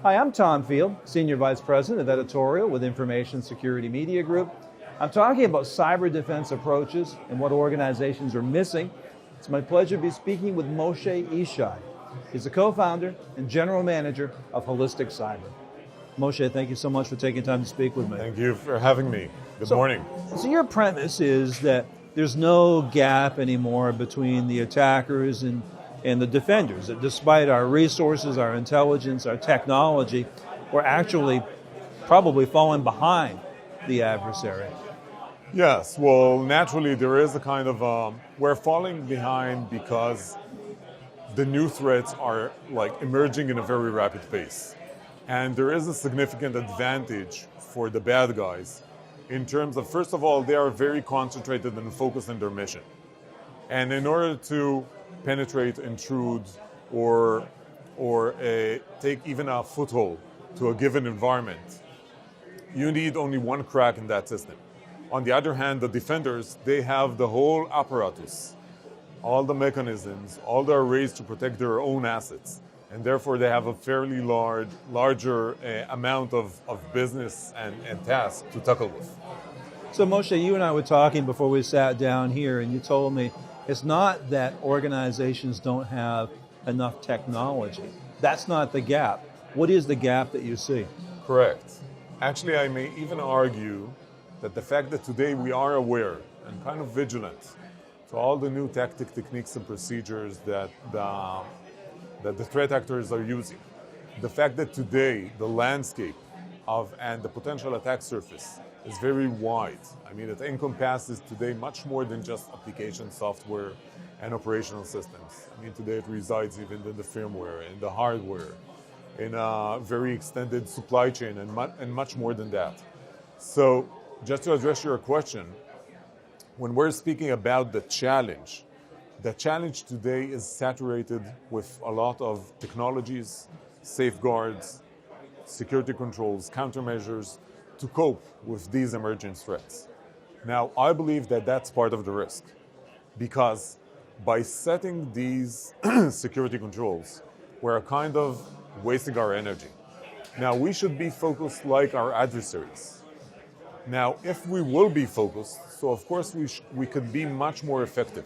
Hi, I'm Tom Field, Senior Vice President of Editorial with Information Security Media Group. I'm talking about cyber defense approaches and what organizations are missing. It's my pleasure to be speaking with Moshe Ishai. He's the co-founder and general manager of Holistic Cyber. Moshe, thank you so much for taking time to speak with me. Thank you for having me. Good morning. So your premise is that there's no gap anymore between the attackers and the defenders, that despite our resources, our intelligence, our technology, we're actually probably falling behind the adversary. Yes, well, naturally there is a kind of, we're falling behind because the new threats are emerging in a very rapid pace. And there is a significant advantage for the bad guys in terms of, first of all, they are very concentrated and focused on their mission. And in order to penetrate, intrude, or take even a foothold to a given environment, you need only one crack in that system. On the other hand, the defenders, they have the whole apparatus, all the mechanisms, all the arrays to protect their own assets. And therefore, they have a fairly larger amount of business and tasks to tackle with. So Moshe, you and I were talking before we sat down here, and you told me it's not that organizations don't have enough technology. That's not the gap. What is the gap that you see? Correct. Actually, I may even argue that the fact that today we are aware and kind of vigilant to all the new tactic, techniques, and procedures that the threat actors are using. The fact that today the landscape and the potential attack surface is very wide. I mean, it encompasses today much more than just application software and operational systems. I mean, today it resides even in the firmware, in the hardware, in a very extended supply chain, and much more than that. So, just to address your question, when we're speaking about the challenge today is saturated with a lot of technologies, safeguards, security controls, countermeasures to cope with these emerging threats. Now, I believe that that's part of the risk, because by setting these security controls, we're kind of wasting our energy. Now, we should be focused like our adversaries. Now, if we will be focused, so of course we could be much more effective.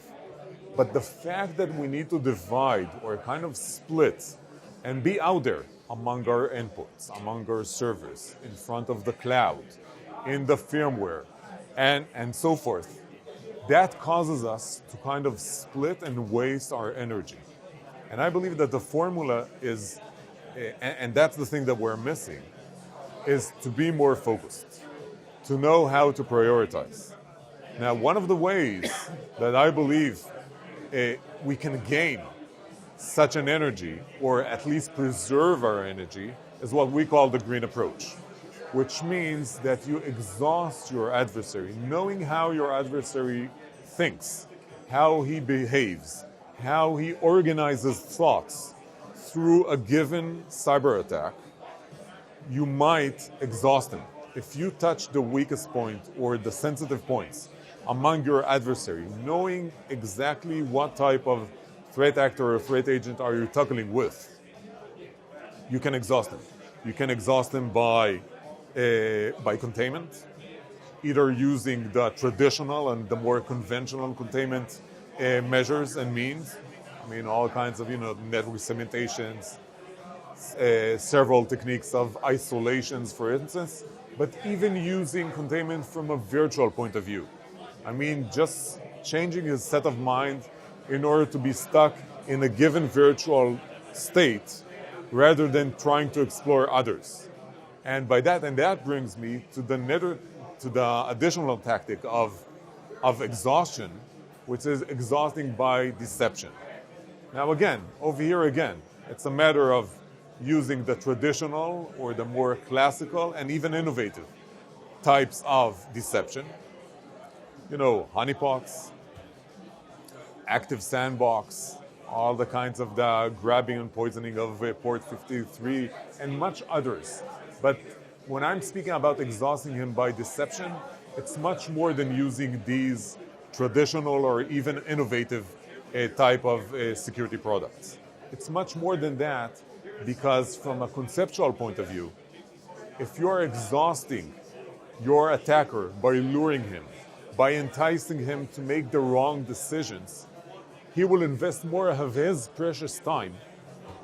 But the fact that we need to divide or kind of split and be out there among our inputs, among our servers, in front of the cloud, in the firmware, and so forth, that causes us to kind of split and waste our energy. And I believe that the formula is, and that's the thing that we're missing, is to be more focused, to know how to prioritize. Now, one of the ways that I believe we can gain such an energy, or at least preserve our energy, is what we call the green approach, which means that you exhaust your adversary, knowing how your adversary thinks, how he behaves, how he organizes thoughts through a given cyber attack. You might exhaust him. If you touch the weakest point or the sensitive points among your adversary, knowing exactly what type of threat actor or threat agent are you tackling with, you can exhaust them. You can exhaust them by containment, either using the traditional and the more conventional containment measures and means. I mean, all kinds of network segmentations, several techniques of isolations, for instance, but even using containment from a virtual point of view. I mean, just changing his set of mind in order to be stuck in a given virtual state rather than trying to explore others. And that brings me to the additional tactic of exhaustion, which is exhausting by deception. Now again, over here again, it's a matter of using the traditional or the more classical and even innovative types of deception. Honeypots, active sandbox, all the kinds of the grabbing and poisoning of port 53, and much others. But when I'm speaking about exhausting him by deception, it's much more than using these traditional or even innovative type of security products. It's much more than that, because from a conceptual point of view, if you're exhausting your attacker by luring him, by enticing him to make the wrong decisions, he will invest more of his precious time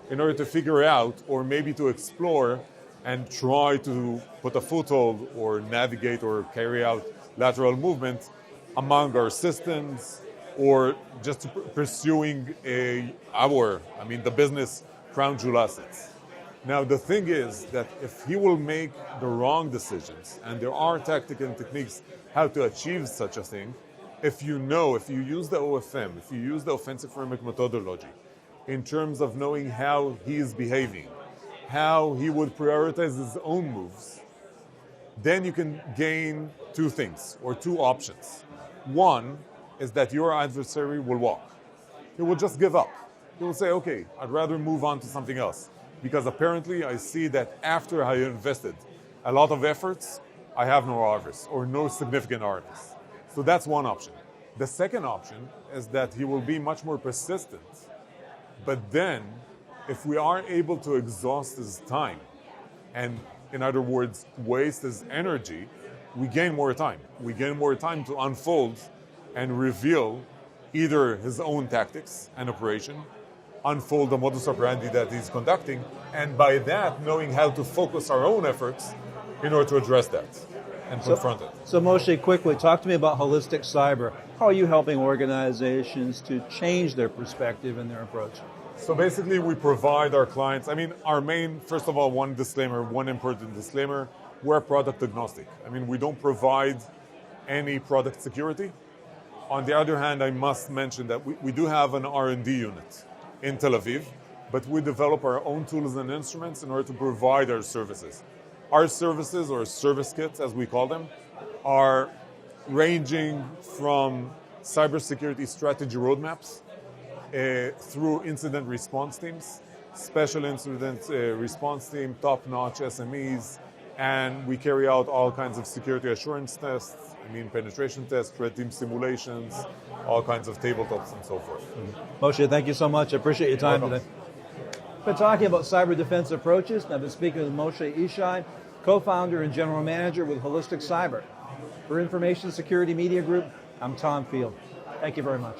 in order to figure out or maybe to explore and try to put a foothold or navigate or carry out lateral movement among our systems or just pursuing the business crown jewel assets. Now, the thing is that if he will make the wrong decisions, and there are tactics and techniques how to achieve such a thing, if you use the OFM, if you use the offensive framework methodology, in terms of knowing how he is behaving, how he would prioritize his own moves, then you can gain two things, or two options. One is that your adversary will walk. He will just give up. He will say, okay, I'd rather move on to something else. Because apparently I see that after I invested a lot of efforts, I have no harvest or no significant harvest. So that's one option. The second option is that he will be much more persistent. But then, if we are able to exhaust his time, and in other words, waste his energy, we gain more time. We gain more time to unfold and reveal either his own tactics and operation, unfold the modus operandi that he's conducting, and by that, knowing how to focus our own efforts in order to address that and confront it. So Moshe, quickly, talk to me about holistic cyber. How are you helping organizations to change their perspective and their approach? So basically, we provide our clients, our main, first of all, one important disclaimer, we're product agnostic. We don't provide any product security. On the other hand, I must mention that we do have an R&D unit in Tel Aviv, but we develop our own tools and instruments in order to provide our services. Our services, or service kits as we call them, are ranging from cybersecurity strategy roadmaps through incident response teams, special incident response team, top-notch SMEs, and we carry out all kinds of security assurance tests, penetration tests, red team simulations, all kinds of tabletops and so forth. Moshe, thank you so much. I appreciate your time today. Been talking about cyber defense approaches, and I've been speaking with Moshe Ishai, co-founder and general manager with Holistic Cyber. For Information Security Media Group, I'm Tom Field. Thank you very much.